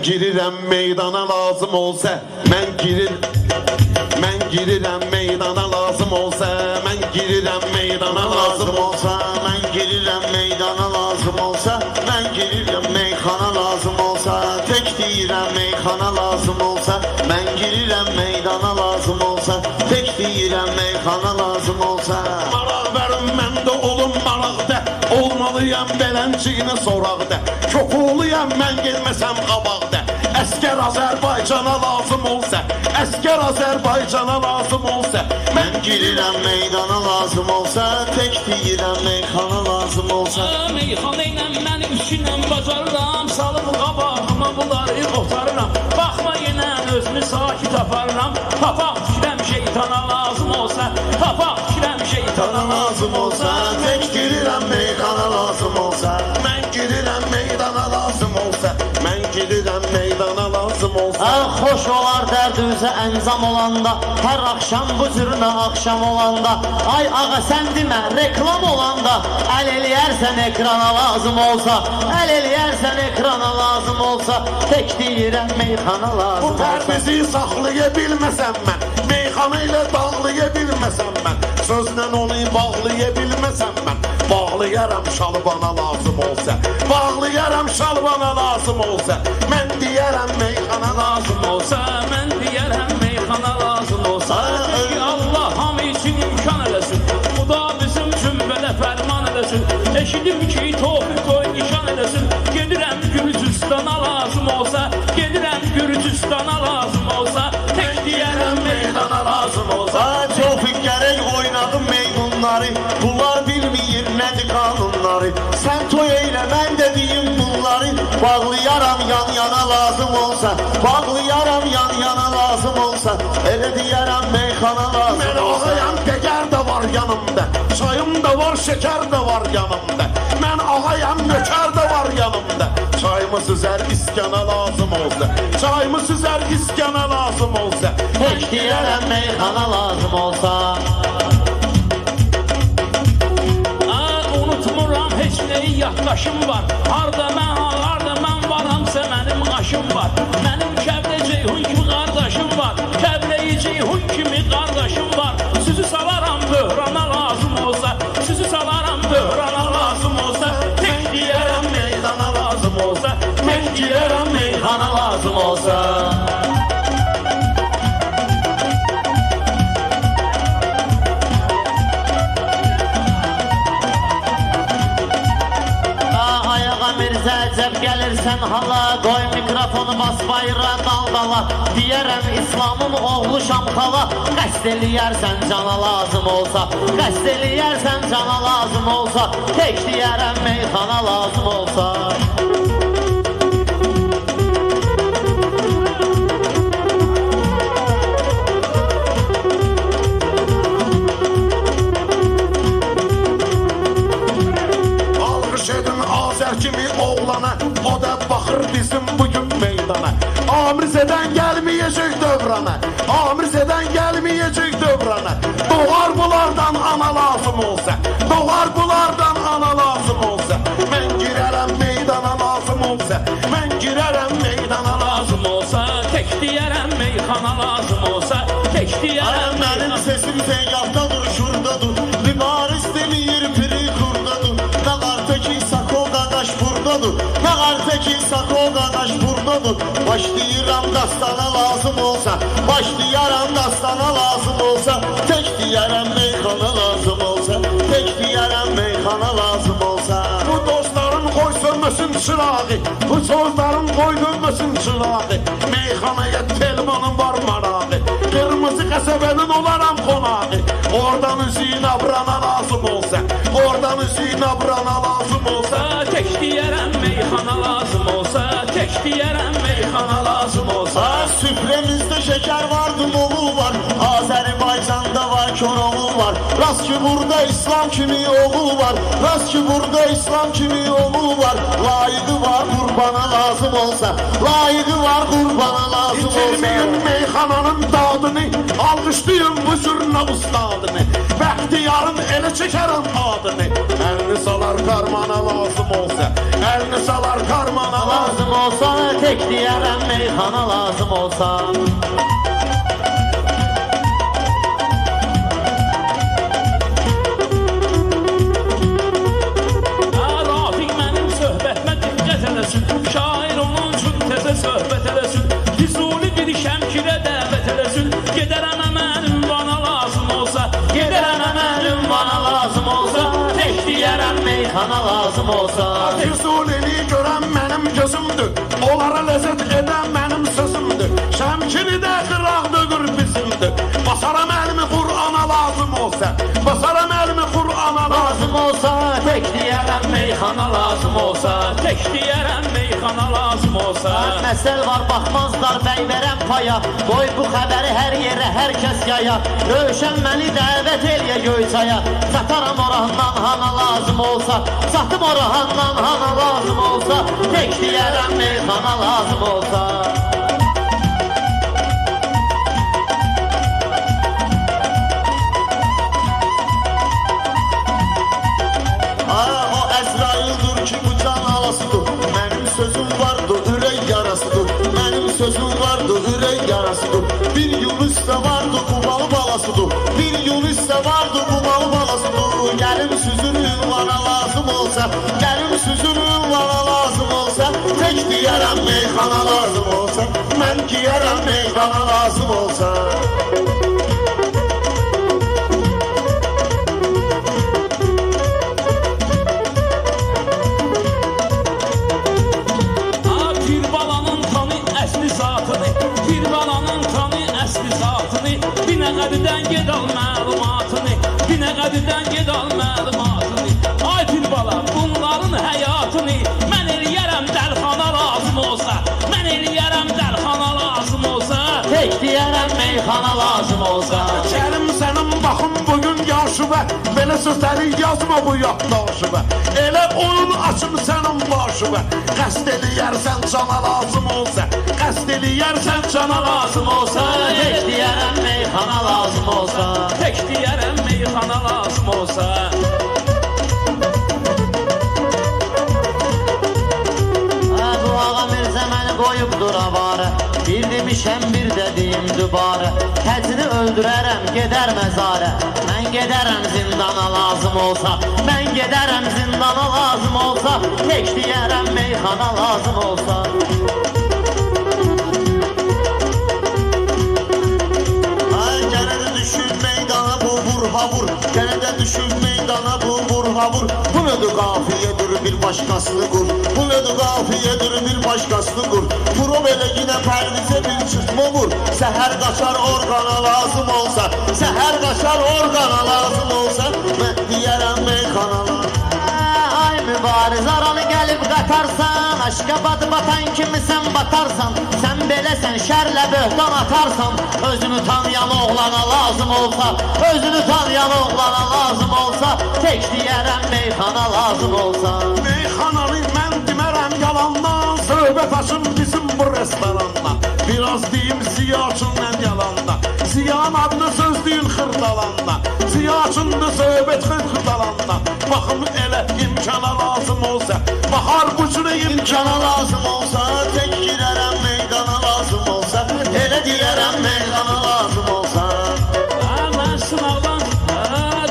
girirəm meydana lazım olsa, mən girirəm meydana lazım olsa, mən girirəm meydana lazım olsa, mən girirəm meydana lazım olsa, mən girirəm meyxana lazım olsa, tek deyirəm meyxana lazım olsa, mən girirəm meydana lazım olsa, tek deyirəm meyxana lazım olsa. Maraq verin məndə olum maraqda, olmalıyam belənciyini soraqda, köpuluyam mən gelməsəm qabaqda. Əskər Azərbaycana lazım olsa, əskər Azərbaycana lazım olsa, mən girirəm meydana lazım olsa, tek deyirəm meyxana lazım olsa. Meyxana ilə mən üçünlə bacarıram, salım qabağıma bunları qotarıram. Baxma yenə özümü sakit aparıram, tapaq fikrəm şeytana lazım olsa, tapaq fikrəm şeytana lazım olsa, tek girirəm meydana lazım olsa, mən girirəm meydana lazım olsa, mən girirəm meydana lazım olsa. Xoş olar dərdimizə əncam olanda, hər axşam bu cürünə axşam olanda, ay ağa sən demə reklam olanda, əl eləyərsən ekrana lazım olsa, əl eləyərsən ekrana lazım olsa, tek deyirəm meyxana lazım Bu olsa. tərbizi saxlaya bilməsəm mən, meyxana ilə dağlaya bilməsəm mən, sözlə onu bağlaya bilməsəm mən, bağlayaram şalbana lazım olsa, bağlayaram şalbana lazım olsa, mən deyərəm meyxana lazım olsa, mən deyərəm meyxana lazım olsa. Ki Allah hamı için imkan eləsin, bu da bizim üçün belə fərman eləsin. Eşidim ki tofiq qoy nişan eləsin, gedirəm Gürcüstana lazım olsa, gedirəm Gürcüstana lazım olsa, tek deyərəm meydana lazım olsa. Tofiq gərək oynadım meymunları, bunlar bilməyir nədir qanunları. Sən toy eylə mən də deyim bunları, bağlayaram yan yana lazım olsa, bağlayaram yan yana lazım olsa, elə deyərəm meyxana lazım olsa. Mən ağayam degər də var yanımda, çayım da var şeker də var yanımda. Mən ağayam nökər də var yanımda, çayımı süzər iskana lazım olsa, çayımı süzər iskana lazım olsa, Tek deyərəm meyxana lazım olsa. Unutmuram heç neyi yaddaşım var, harda mən varamsa mənim aşım var. Mənim Kəblə Ceyhun kimi qardaşım var, Kəblə Ceyhun kimi qardaşım var. Sizi salaram böhrana lazım olsa, sizi salaram böhrana lazım olsa, tek deyərəm meydana lazım olsa, tek deyərəm meydana lazım olsa. Mirzə əcəb gəlirsən hala, qoy mikrofonu bas bayıra daldala, deyərəm İslamın oğlu Şamxala, qəst eləyərsən cana lazım olsa, qəst eləyərsən cana lazım olsa, tek deyərəm meyxana lazım olsa. Kimi oğlana, o da baxır bizim bugün meydana. Amirzədən gəlməyəcək dövrana, Amirzədən gəlməyəcək dövrana. Doğar bunlardan ana lazım olsa, doğar bunlardan ana lazım olsa, mən girərəm meydana lazım olsa, mən girərəm meydana lazım olsa, tek deyərəm meyxana lazım olsa, tek deyərəm. Mənim sesim seyyahdadır, şurdadır, libaris demir piri kurdadır, nə qartə ki sako qadaş burdadır, nə qartə ki sako qadaş burdadır. Başlayıram dastana lazım olsa, başlayaram dastana lazım olsa, tek deyərəm meyxana lazım olsa, tek deyərəm meyxana lazım olsa. Bu dostların qoy sönməsin çırağı, bu sözlərin qoy dönməsin çırağı, meyxanaya telmanın var marağı, qırmızı qəsəbənin olaram qonağı, oradan üzüyün abrana lazım olsa, oradan üzüyün abrana lazım olsa, tek deyərəm meyxana lazım olsa, tek deyərəm meyxana lazım olsa. Süfrəmizdə şəkər var, dumoğu var, Azərbaycanda var, Koroğlu var, rast ki burada İslam kimi oğlu var, rast ki burada İslam kimi oğlu var, layığı var, qurban qurbana lazım olsa, layığı var qurbana lazım olsa. İçirmeyin meyxananın dadını, alqışlayın bu zürnə ustadını. Bəxtiyarın elə çəkərəm adını. Əlini salar karmana lazım olsa, əlini salar karmana lazım. Lazım olsa tek diyərəm meyxana lazım olsa. Rafiq mənim söhbətimə diqqət eləsin, şair onun üçün təzə söhbət eləsin, Füzuli bir şəmkirə dəvət eləsin, gedərəm mənim bana lazım olsa, gedərəm mənim bana lazım olsa, Tek diyərəm meyxana lazım olsa. Füzulini görən mənim gözümdür, onlara ləzzət edən mənim sözümdür. Şəmkiri də qıraq dögür bizimdir. Basaram əlimi Qur'ana lazım olsa, basaram əlimi Qur'ana lazım. Lazım olsa tek diyərəm meyxana lazım olsa. tek deyərəm meyxana lazım olsa. Məsəl var baxmazlar bəy verəm paya. Qoy bu xəbəri hər yerə hər kəs yaya. Rövşən məni dəvət eləyə Göyçaya. Sataram orahandan hana lazım olsa. Satım orahandan hana lazım olsa. Tek deyərəm meyxana lazım olsa. O Əzraildir ki bu can alasıdır. Mənim sözüm vardı ürək yarasıdır. Mənim sözüm vardı ürək yarasıdır. Bir Yunus da vardı bu balı balasıdır. Bir Yunus da vardı bu balı balasıdır. Gəlim süzürün bana lazım olsa, gəlim süzürün bana lazım olsa, tek deyərəm meyxana lazım olsa, mən giyərəm meyxana lazım olsa. Bir balanın tanı əsli zatını, bir balanın tanı əsli zatını, binə qədidən ged al məlumatını, binə qədidən ged al məlumatını. Ay bir bala, bunların həyatını mən eləyərəm dəlxana lazım olsa, mən eləyərəm dəlxana lazım olsa. Tek deyərəm meyxana lazım olsa. Gəlim sənin baxım bugün yaşıvə, belə sözləri yazma bu yaddaşıvə. Elə oyun açım sənin başıvə. Qəst eləyərsən cana lazım olsa, qəst eləyərsən cana lazım olsa. Tek deyərəm meyxana lazım olsa. Tek deyərəm meyxana lazım olsa. Bu ağa Mirzə məni qoyubdur avara. Bir demişəm bir də deyim dübarə. Həcini öldürərəm gedər məzarə. Mən gedərəm zindana lazım olsa. Mən gedərəm zindana lazım olsa. Tek deyərəm meyxana lazım olsa. Gene de düşür meydana bu vur ha vur. Gene de düşür meydana bu vur ha vur. Bu nedir kafiyedir bir başkasını kur. Bu nedir kafiyedir bir başkasını kur. Vur o böyle yine perdize bir çıkma vur. Seher kaçar organa lazım olsa. Seher kaçar organa lazım olsa. Ben diyerem meykana lazım. Ay mübariz aranı gəlib qatarsan. Aşka badı batan kimi sən batarsan. Sən beləsən şərlə böhtan atarsan. Özünü tanıyan oğlana lazım olsa. Özünü tanıyan oğlana lazım olsa. Tek deyərəm meyxana lazım olsa. Meyxananı mən demərəm yalandan. Söhbət açın bizim bu restorandan. Biraz deyim ziyaçından yalandan. Ziyan adlı söz deyin xırdalandan. Ziyaçındı söhbət xırdalandan. Baxım elə imkana lazım olsa. Bahar bu cürə imkana İmkana lazım olsa. Tek girerem meydana lazım olsa. Hele diyerem meydana lazım olsa. Mən sınavdan,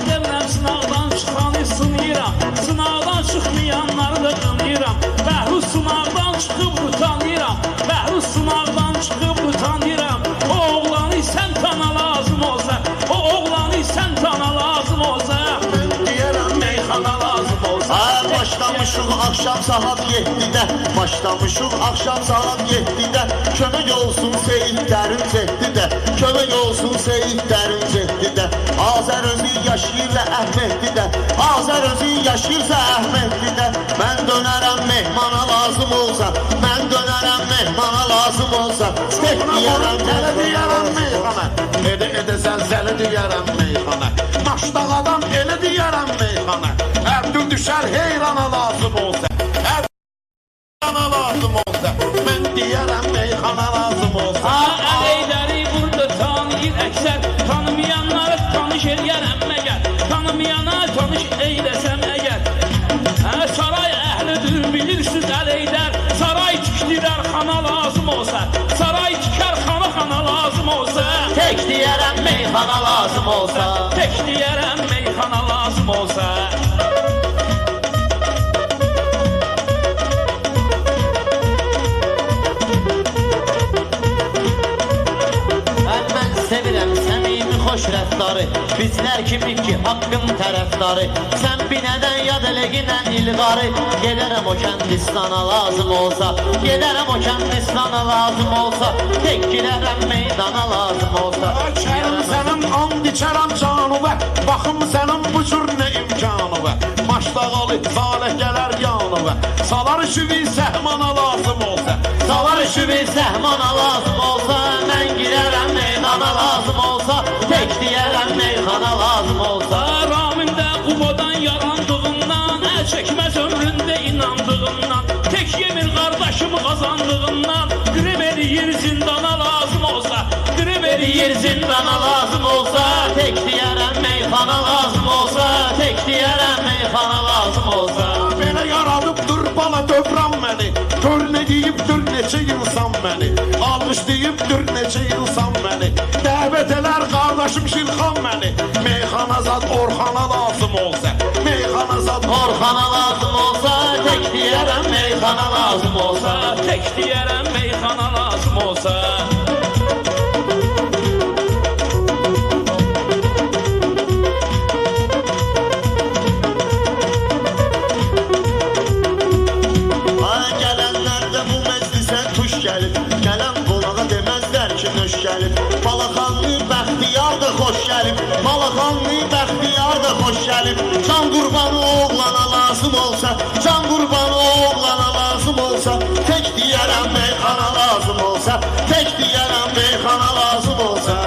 demirəm sınavdan çıxanı sınayıram. Sınavdan çıxmayanları da qınayıram. Bəhru sınavdan çıxıb utanıram. Bəhru sınavdan çıxıb utanıram. O oğlanı sən tana lazım olsa. O oğlanı sən tana lazım olsa. deyərəm meyxana lazım olsa. Başlamışıq akşam saat 7'də. Başlamışıq akşam saat 7'də. Kömək olsun seyitlərin cehdidə. Kömək olsun seyitlərin cehdidə. Azər özü yaşayırsa Əhmədlidə. Azər özü yaşayırsa Əhmədlidə. Mən dönərəm mehmana lazım olsa. Mən dönərəm mehmana lazım olsa. Tek deyərəm Elə deyərəm meyxana. Edə zəlzəli deyərəm meyxana. Maşdağadan elə deyərəm meyxana. Hər gün düşər heyrana lazım olsa. Hər heyrana lazım deyərəm meyxana lazım olsa. Əleyləri burada tanıyır əksər, tanımayanları tanış eləyərəm məgər, tanımayana tanış eyləsəm əgər. Saray əhlidir bilirsiniz Əleylər, saray tikdirər xana lazım olsa, saray tikər xana lazım olsa. Tek deyərəm meyxana lazım olsa. Tek deyərəm meyxana lazım olsa. Mən sevirəm səmimi xoş rəftarı, bizlər kimi ki haqqın tərəfdarı. Sən binədən yad eləginən ilqarı, gedərəm o kəndistana lazım olsa, gedərəm o kəndistana lazım olsa, tek girərəm meydana lazım olsa. Kərim sənin and içərəm canı və baxım sənin bu cür nə imkanı və maşdağalı salih gələr yanı və salar işivi səhmana lazım olsa. Salar işivi səhmana lazım olsa, mən girərəm meydana lazım olsa, tek deyərəm meyxana lazım olsa. Ramində Qubadan yarandığından, əl çəkməz ömründə inandığından, tek yemir qardaşımı qazandığından, qrib eləyir zindana lazım olsa, qrib eləyir zindana lazım olsa. Tek deyərəm meyxana lazım olsa, tek deyərəm meyxana lazım olsa. Belə yaradıbdır bala dövran məni, gör nə deyibdir neçə insan məni, almış deyibdir neçə insan məni, dəvət elər qardaşım Şirxan məni, meyxana zad Orxana lazım olsa, meyxana zad Orxana lazım olsa, tek deyərəm meyxana lazım olsa. Tek deyərəm meyxana lazım olsa. Gələnlər də bu məclisə tuş gəlib, gələn qonağa deməzlər ki nöş gəlib. Balaxanlı Bəxtiyar da xoş gəlib, Balaxanlı Bəxtiyar da xoş gəlib. Can qurbanı oğlana lazım olsa, can qurbanı oğlana lazım olsa, tek deyərəm meyxana lazım olsa, tek deyərəm meyxana lazım olsa.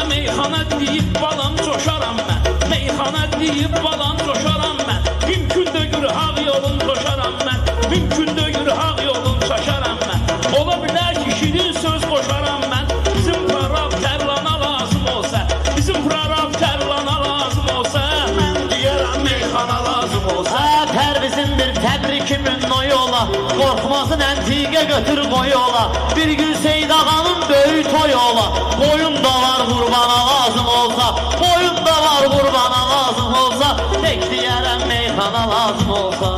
Meyxana deyib balam coşaram mən, meyxana deyib balam coşaram mən, mümkün dögür hağ yolun coşaram mən, mümkün dögür hağ yolun çaşaram mən. Ola bilər ki şirin söz qoşaram mən, bizim prorab tərlana lazım olsa, bizim prorab tərlana lazım olsa. mən deyərəm meyxana lazım olsa. Pərvizin bir təbrikimin noyu ola, qorxmasın əntiqə götür qoyu ola, bir gün Seyid ağanın böyük toyu ola, boyun da var qurbana lazım olsa, boyun da var qurbana lazım olsa, tek deyərəm meyxana lazım olsa.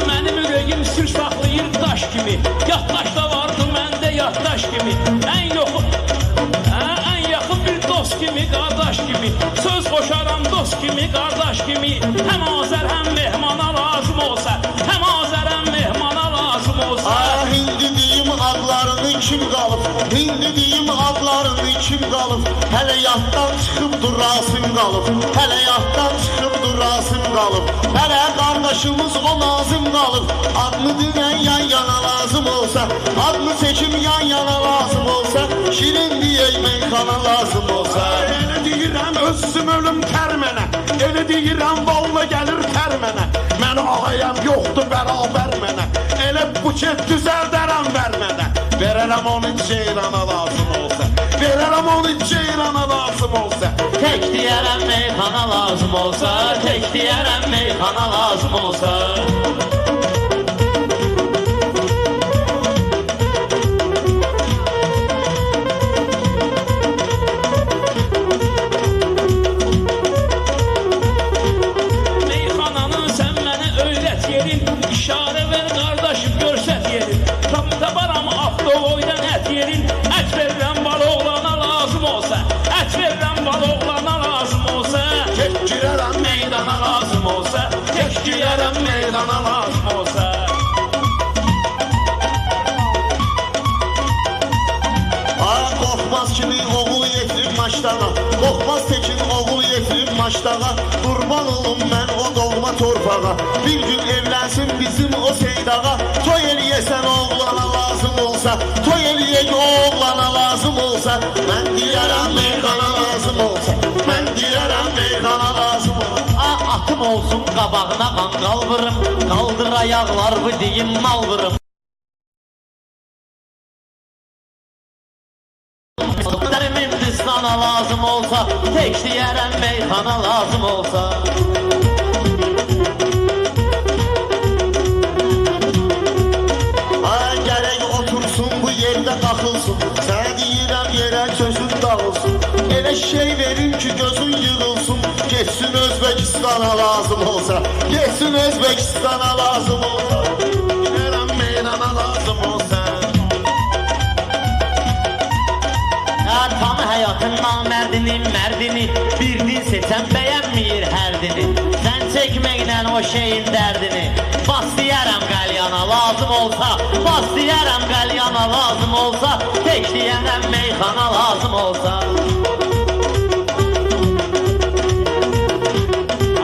Mənim ürəyim sür saxlayır daş kimi, yaddaş da vardı məndə yaddaş kimi, ən yaxın bir dost kimi, qardaş kimi, söz qoşaram dost kimi, qardaş kimi, həm Azər həm mehmana lazım olsa, həm Azər həm mehmana lazım olsa. Hindi deyim adlarını kim qalıb, hindi deyim adlarını kim qalıb, hələ yaddan çıxıb durasın qalıb, hələ yaddan çıxıb durasın qalıb, hələ qardaşımız o nazım qalıb, adını dinən yan yana lazım olsa, adını çəkim yan yana lazım olsa, şirin deyək meyxana lazım olsa. Elə deyirəm özüm ölüm tərmənə, elə deyirəm valla gəlir tərmənə, mən ağayam yoxdur bərabər mənə, elə buket düzəldərəm vermənə, verərəm onun ceyrana lazım olsa, verərəm onun ceyrana lazım olsa. Tek deyərəm meyxana lazım olsa, tek deyərəm meyxana lazım olsa. Meyxananın sən mənə öyrət yerin, işarə ver qardaşım görsət yerin, tabaram avtovoydan ət yerin, ət verirəm baloğlana lazım olsa, ət verirəm baloğlana lazım olsa, Tek girərəm meydana lazım olsa, tek girərəm meydana lazım olsa. Qorxmaz kimi oğul yetirib maçdağa, qorxmaz tekin oğul yetirib maçdağa, qurban olum mən o doğma torpağa, bir gün evlənsin bizim o Seydağa, toy eləyəsən oğlana lazım olsa, toy eləyək oğlana lazım olsa, mən deyərəm meyxana lazım olsa, mən deyərəm meyxana olsun qabağına qan qalvırım. Qaldır ayaqlar bu deyim malvırım. Hindistana lazım olsa, tek diyərəm meyxana lazım olsa. Gərək otursun bu yerdə qalxılsın. Sənə deyirəm yerə közün dağılsın. Elə şey verin ki gözün yığılsın. Geçsin Özbekistana lazım olsa. Geçsin Özbekistana lazım olsa. Girərəm meydana lazım olsa. Tam həyatın namərdini, mərdini bir din seçən bəyənməyir hər dini. Sən çəkməklə o şeyin dərdini. Bas deyərəm qəlyana lazım olsa, bas deyərəm qəlyana lazım olsa, tek deyərəm meyxana lazım olsa.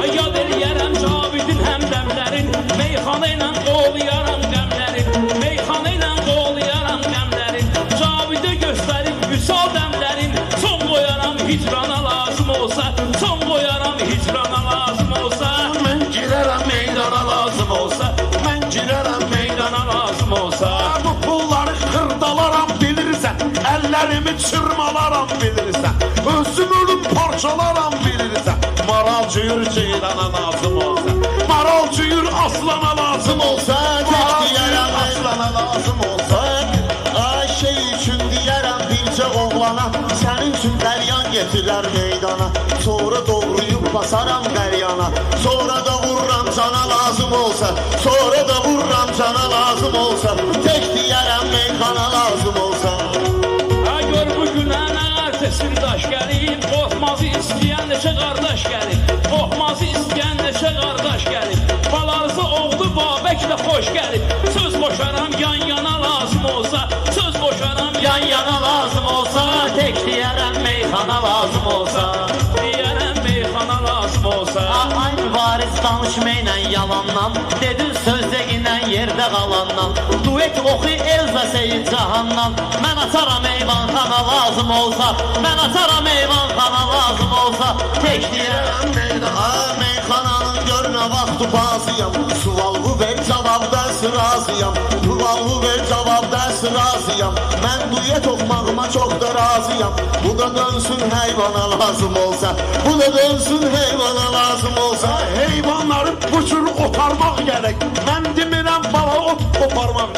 Ay yad eləyərəm Cavidin həmdəmlərin, meyxana ilə qovlayaram qəmlərin, meyxana ilə qovlayaram qəmlərin, Cavidə göstərib vüsal dəmlərin, son qoyaram hicrana lazım olsa, son qoyaram hicrana lazım olsa. Mən girərəm meydana lazım olsa. Mən girərəm Meydana lazım olsa. Bu pulları xırdalaram bilirsən. Əllərimi çırmalaram bilirsən. Özüm ölüm parçalaram bilirsən. Maral cüyür ceylana lazım olsa. Maral cüyür aslana lazım olsa. Tek Maral cüyür deyərəm aslana lazım olsa. Ay şey üçün deyərəm bircə oğlana. Sənin üçün qəlyan getirər meydana. Sonra doğruyub basaram qəryana. Sonra da vururam cana lazım olsa. Sonra da vururam cana lazım olsa. Tek deyərəm meyxana lazım olsa. Ha gör bu günə nə ertəsin daş gəlib, qorxmazı istəyən neçə qardaş gəlib, qorxmazı istəyən neçə qardaş gəlib, balarısı oğlu Babək də xoş gəlib, söz qoşaram yan yana lazım olsa, söz qoşaram Yan yana lazım olsa, tek deyərəm meyxana lazım olsa. deyərəm meyxana lazım olsa. Ay mübariz danışmayla yalandan, dedin sözdeğinlə yerdə qalandan. Duet oxu Elza Seyid Cahandan, mən açaram eyvanxana lazım olsa, mən açaram eyvanxana lazım olsa, tek deyərəm Ha meyxananın görünə vaxtı bazıyam. Sualvu ver cavab dərsi razıyam. Sualvu ver cavab dərsi razıyam. Mən duyet oxmağıma çox da razıyam. Bu da dönsün heyvana lazım olsa. Bu da dönsün heyvana lazım olsa. Heyvanları bu cür otarmaq gerek. Mən demirəm bala ot qoparmaq.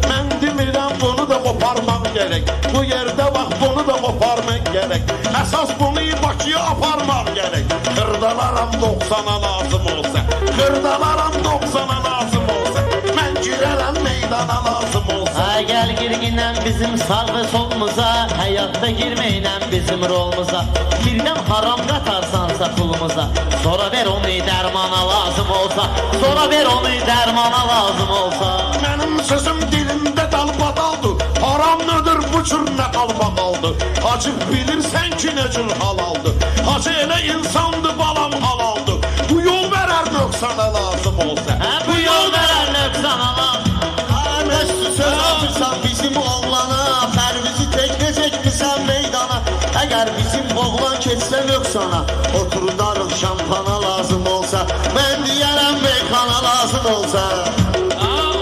Mən demirəm bunu da qoparmaq gerek. Bu yerdə bax bunu da qoparmaq gerek. Əsas bunu Bakıya aparmaq gerek. Xırdalaram 90'a lazım olsa. Xırdalaram 90'a lazım olsa. Mən girərəm meydana lazım olsa. Ha gel girginən bizim sağ və solumuza, həyatda girməklə bizim rolumuza. Birdən haram qatarsansa pulumuza, sonra ver onu dərmana lazım olsa, sonra ver onu dərmana lazım olsa. Mənim sözüm dilimdə dalbadaldır. Haram nədir bu cür nə qalma qaldı. Hacı bilirsən ki nə cür halaldır. Hacı elə insandır balam halaldır. Bu yol verər nöqsana lazım olsa. Bu yol verər nöqsana lazım. Nəsli söz atırsan bizim oğlana. Pərvizi teknəcəkmisən meydana. Əgər bizim oğlan keçsə nöqsana, oturdarıq şampana lazım olsa. Mən deyərəm meyxana lazım olsa.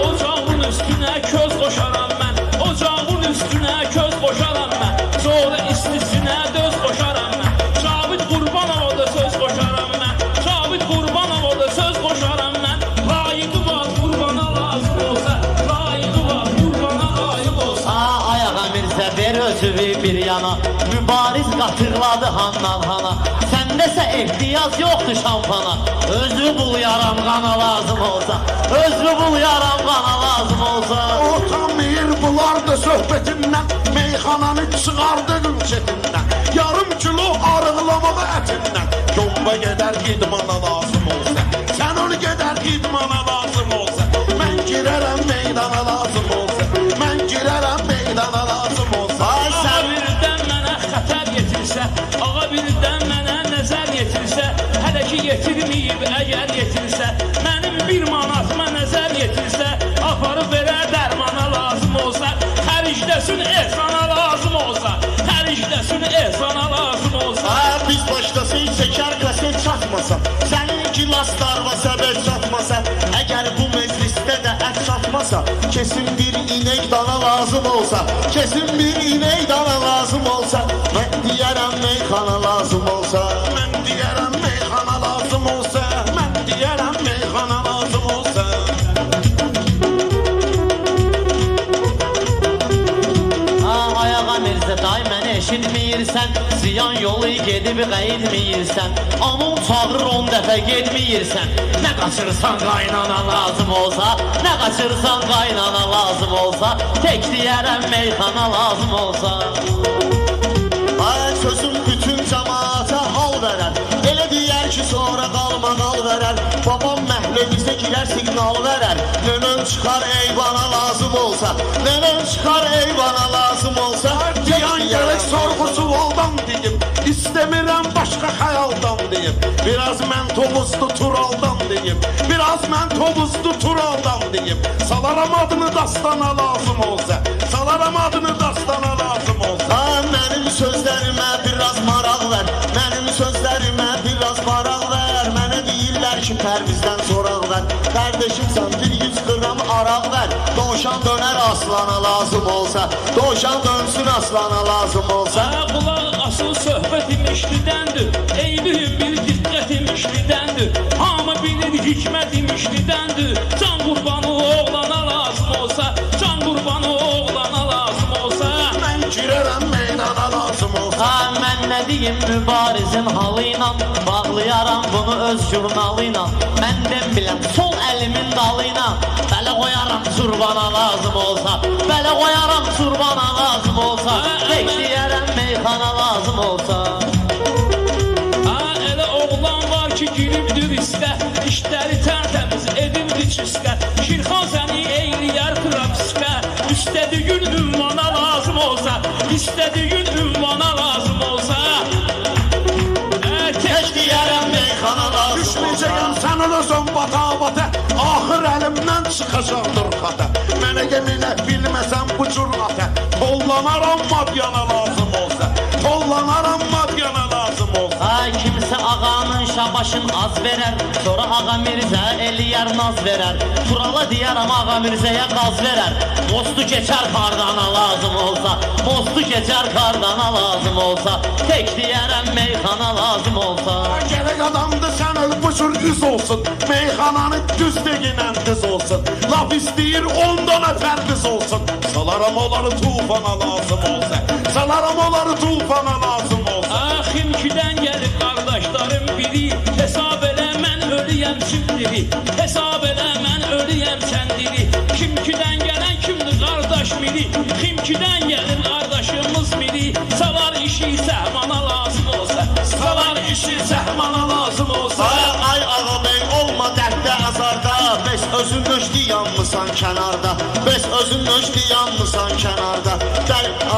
Ocağın üstünə köz qoşaram mən, ocağın üstünə köz qoşaram mən, sonra istisinə döz qoşaram mən, Cavid Qurbanov da söz qoşaram mən, Cavid Qurbanov da söz qoşaram mən, layiqi var qurbana lazım olsa, layiqi var qurbana layiq olsa. Ayağa Mirzə ver özüvü bir yana, mübariz qatırladı handan hana. Səndəsə ehtiyac yoxdur şampana, özü bul yaram qana lazım olsa, özü bul yaram qana lazım olsa. Utanmayır bunlar da söhbetindən. Meyxananı çıxardığın çetindən. Yarım kilo arıqlamağı ətindən. Yomba gedər idmana lazım olsa. Sən onu gedər idmana lazım olsa. Mən girərəm meydana lazım olsa. Mən girərəm meydana lazım olsa. Ağa birdən mənə xətər yetirsə, ağa birdən mənə nəzər yetirsə, hələ ki yetirməyib əgər yetirsə, mənim bir manatıma nəzər yetirsə, aparıb verər dərmana lazım olsa, hər işləsin ehsana lazım olsa, hər işləsin ehsana lazım olsa. Biz başlasın çəkər qəset çatmasa. Sənin gilas darvası kesin bir inek dana lazım olsa, kesin bir inek dana lazım olsa, mən deyərəm meyxana lazım olsa. Mən deyərəm meyxana lazım olsa, mən deyərəm meyxana lazım olsa. Ayağa Mirzə day məni eşitməyirsən, ziyan yolu gedib qayıtməyirsən, anam çağırır 10 dəfə getməyirsən. Nə qaçırsan qaynana lazım olsa, nə qaçırsan qaynana lazım olsa, tek deyərəm meyxana lazım olsa. Ay sözüm bütün cemaate hal verər, elə deyər ki sonra qalma qal verər. Babam məhləmizə girər signal verər, nənəm çıxar eyvana lazım olsa, nənəm çıxar eyvana lazım olsa. Diyan gerek sorğusu oldan deyim, İstəmirəm başqa xəyaldan deyim. Biraz mən tobuzlu turaldan deyim, biraz mən tobuzlu turaldan deyim. Salaram adını dastana lazım olsa, salaram adını dastana lazım olsa. Ha, mənim sözlərimə biraz maraq ver, mənim sözlərimə biraz maraq ver. Mənə deyirlər ki Pərvizdən soraq ver, qardeşimsən bir 100 qram araq ver. Doğuşan dönər aslana lazım olsa, doğuşan dönsün aslana lazım olsa. Qulaq asıl söhbət imişlidəndir, eyliyim bir diqqət imişlidəndir. Hamı bilir hikmət imişlidəndir. Can qurbanı oğlana lazım olsa, can qurbanı oğlana lazım olsa. Mən girərəm meydana lazım olsa. Mən nə deyim mübarizin halıyla, bağlayaram bunu öz jurnalıyla. Məndən biləm sol əlimin dalıyla, bələ qoyaram zurbana lazım olsa, bələ qoyaram zurbana lazım olsa, tek deyərəm meyxana lazım olsa. Elə oğlan var ki giribdir istə, işləri tərtəmiz edibdir çistə. Şirxan səni eyləyər trafiskə, istədiyin ünvana lazım olsa, istədiyin ünvana lazım olsa. Tək deyərəm meyxana lazım olsa. Düşməyəcəyəm sənin özün bata-bata, axır əlimdən çıxacaqdır xata. Mənə yeminə bilməsən bu cür ata, tollanaram madyana lazım olsa, tollanaram madyana lazım olsa. Kimsə ağanın şabaşın az verər, sonra ağa Mirzə eləyər naz verər. Turala deyərəm ağa Mirzəyə qaz verər, mostu keçər qardana lazım olsa, mostu keçər qardana lazım olsa, tek deyərəm meyxana lazım olsa. Gerek adamdı sen öl bu cür üz olsun, meyxananı düz deginən düz olsun. Laf istəyir 10 dana fərdiz olsun, salaram onları tufana lazım olsa, salaram onları tufana lazım olsa. Ximkidən gəlib qardaşlarım biri, hesab elə mən ölüyəm kimdiri, hesab elə mən ölüyəm səndiri. Ximkidən gələn kimdir qardaş miri, Ximkidən gəlib qardaşımız miri. Salar işi səhmana lazım olsa, salar işi səhmana lazım olsa. Ay ağa bey olma dərddə azarda, bəs özün nöşdi yanmısan kənarda, bəs özün nöşdi yanmısan kənarda.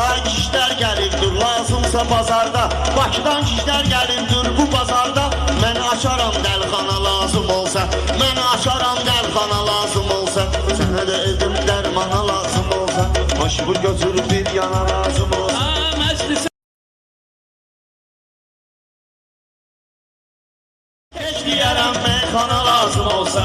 Ay kişilər gəlibdir lazımsa bazarda, Bakıdan kişilər gəlibdir bu bazarda. Mən açaram dəlxana lazım olsa, mən açaram dəlxana lazım olsa, sənə də edim dərmana lazım olsa, başı bu götür bir yana lazım olsa. Məclisə Heç deyərəm meyxana lazım olsa.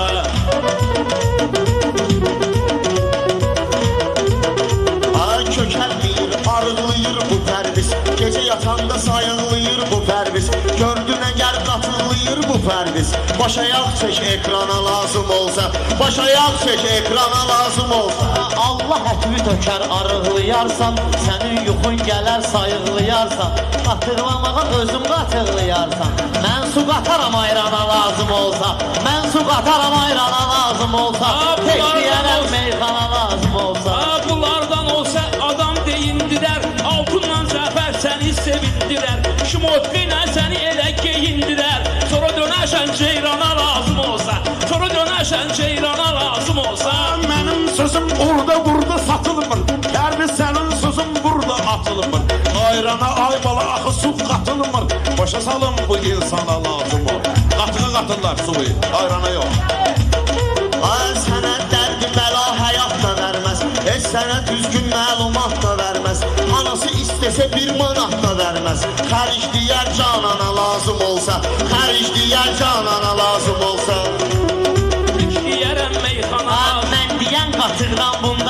Ay kökəlməyir, arıqlayır bu pərviz, gecə yatanda sayıqlayır bu pərviz, gördün əgər qatılıyır bu pərviz. Baş ayaq çək ekrana lazım olsa, baş ayaq çək ekrana lazım olsa. Allah hətmi tökər arıqlayarsan, sənin yuxun gələr sayıqlayarsan, qatırlamağa özüm qatırlayarsan. Mən su qataram ayrana lazım olsa, mən su qataram ayrana lazım olsa, tek deyərəm meyxana lazım olsa. Bunlardan olsa adam deyindirər, altından zəfər səni sevindirər, şimotka ilə səni elə geyindirər. Sonra dönərsən ceyrana lazım olsa, sonra dönərsən ceyrana lazım olsa. Mənim sözüm orada burada satılmır, dərbi sənin sözün burada atılmır. Ayrana ay bala axı su qatılmır, başa salın bu insana lazım ol. Qatığı qatırlar suyu, ayrana yox. Ay sənə dərdi bəla həyat da verməz, heç sənə düzgün məlumat da verməz. Anası istəsə bir manat da verməz, xəric deyər canana lazım olsa, xəric deyər canana lazım olsa. Deyərəm meyxana. Mən deyən qatırdan bunda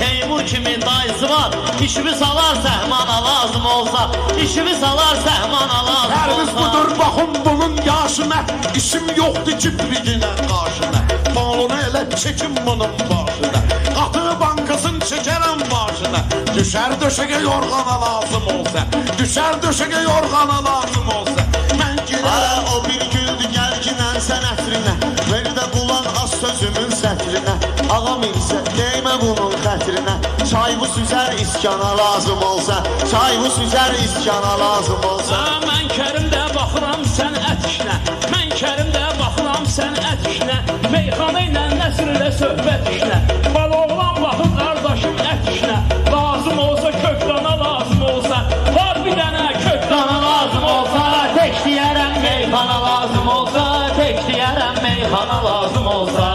Teymur kimi dayısı var. İşimi salar səhmana lazım olsa. İşimi salar səhmana lazım Pərviz olsa. budur baxın bunun yaşına. İşim yoxdur kibriginə qarşına. Balonu elə çəkim bunun başına. Qatını bankasın çəkərəm başına. Düşər döşəgə yorğana lazım olsa. Düşər döşəgə yorğana lazım olsa. Mən girərəm. O bir güldü gəlginən sən ətrinə. Ver də qulan az sözümün sətrinə. Ağam isə deymə bunun xətrinə. Çay bu süzər iskana lazım olsa. Çay bu süzər iskana lazım olsa. Mən Kərimdə baxıram sən ət işinə. Mən Kərimdə baxıram sən ət işinə. Meyxana ilə Nəsr ilə söhbət işinə. Baloğlan baxır qardaşım ət işinə. Lazım olsa kökdana lazım olsa. Var bir dənə kökdana lazım olsa. Tek deyərəm meyxana lazım olsa. Tek deyərəm meyxana lazım olsa.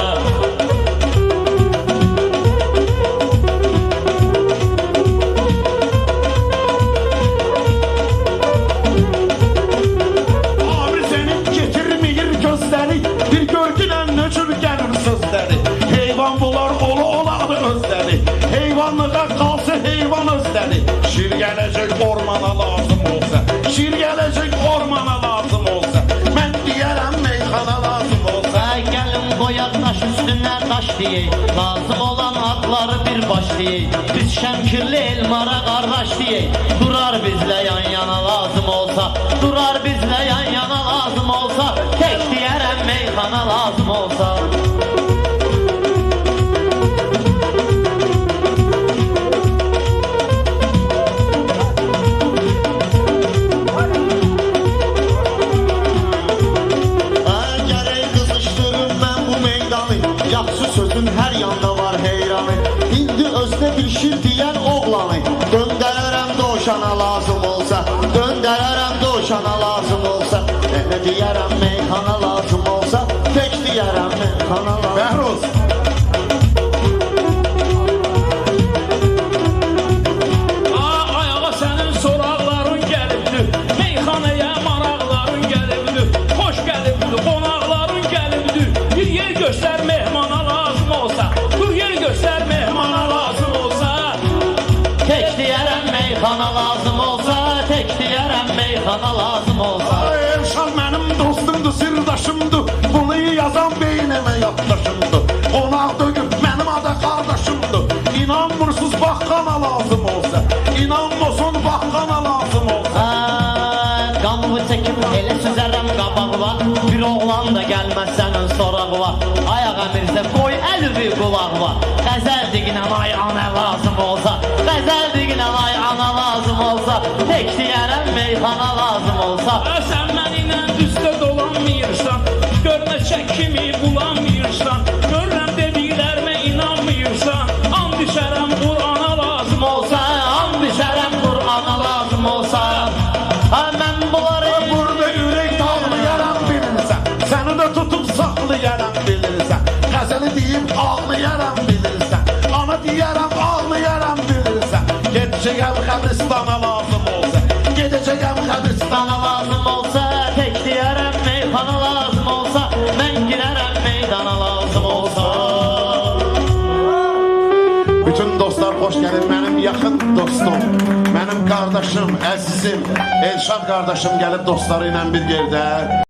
Abi senin getirmeyir gözleri. Bir görgülen nöcür gelir sözleri. Heyvan bular oladı özleri. Heyvanlığa kalsa heyvan özleri. Şir gelecek ormana lazım olsa. Şir gelecek ormana lazım olsa. Ben diyerem meyxana lazım olsa. Gəlin qoyaq daş üstünə daş deyək. Lazım olan adları bir baş deyək. Biz Şəmkirli Elmara qardaş deyək. Durar bizlə yan yana lazım olsa. Durar bizlə yan yana lazım olsa. Tek deyərəm meyxana lazım olsa. Gərək qızışdırım mən bu meydanı. Yaxşı sözün hər yanda var heyranı. İndi özdə bir şir deyən oğlanı. Döndərərəm doşana lazım olsa. Döndərərəm doşana lazım olsa. Nə deyərəm meyxana lazım olsa. Tek deyərəm meyxana lazım. Bəhruz. Ayağa sənin soraqların gəlibdir. Meyxanaya maraqların gəlibdir. Xoş gəlibdir, qonaqların gəlibdir. Bir yer göstər mehmana lazım olsa. Bir yer göstər mehmana lazım olsa. Tek deyərəm meyxana lazım olsa. Tek deyərəm meyxana lazım olsa. Ay Elşan benim dostumdu, sirdaşımdı. Bunu yazan beynime yatlaşımdı. Qonaq dögüb benim adı kardeşimdi. İnanmırsız baxqana lazım olsa. İnanmıyorsun baxqana lazım olsa. Qanımı çəkib elə süzərəm qabağıma. Bir oğlan da gəlməz sənin sorağıma. Ayaq əmirsə qoy əlvi qulağıma. Qəzəl diginən ay ana lazım olsa. Qəzəl diginən ay ana lazım olsa. Tek deyərəm meyxana lazım olsa. Sən mənimlə üstə dolanmıyırsan. Görməçək kimi bulanmıyırsan. Görürəm dediklərimə inanmıyırsan. And düşərəm Qur'ana lazım olsa. And düşərəm Qur'ana lazım olsa. Mən bunları Burada ürək dağlayaram bilirsən. Səni də tutub saxlayaram bilirsən. Qəzəli deyib ağlayaram bilirsən. Ana deyərəm ağlayaram bilirsən. Gedəcəyəm qəbristana lazım olsa. Gedəcəyəm qəbristana Sana lazım olsa, tek deyərəm meyxana lazım olsa. Mən girərəm meydana lazım olsa. Bütün dostlar hoş geldin. Benim yakın dostum, benim kardeşim, əzizim Elşad kardeşim gelip dostlarıyla bir yerde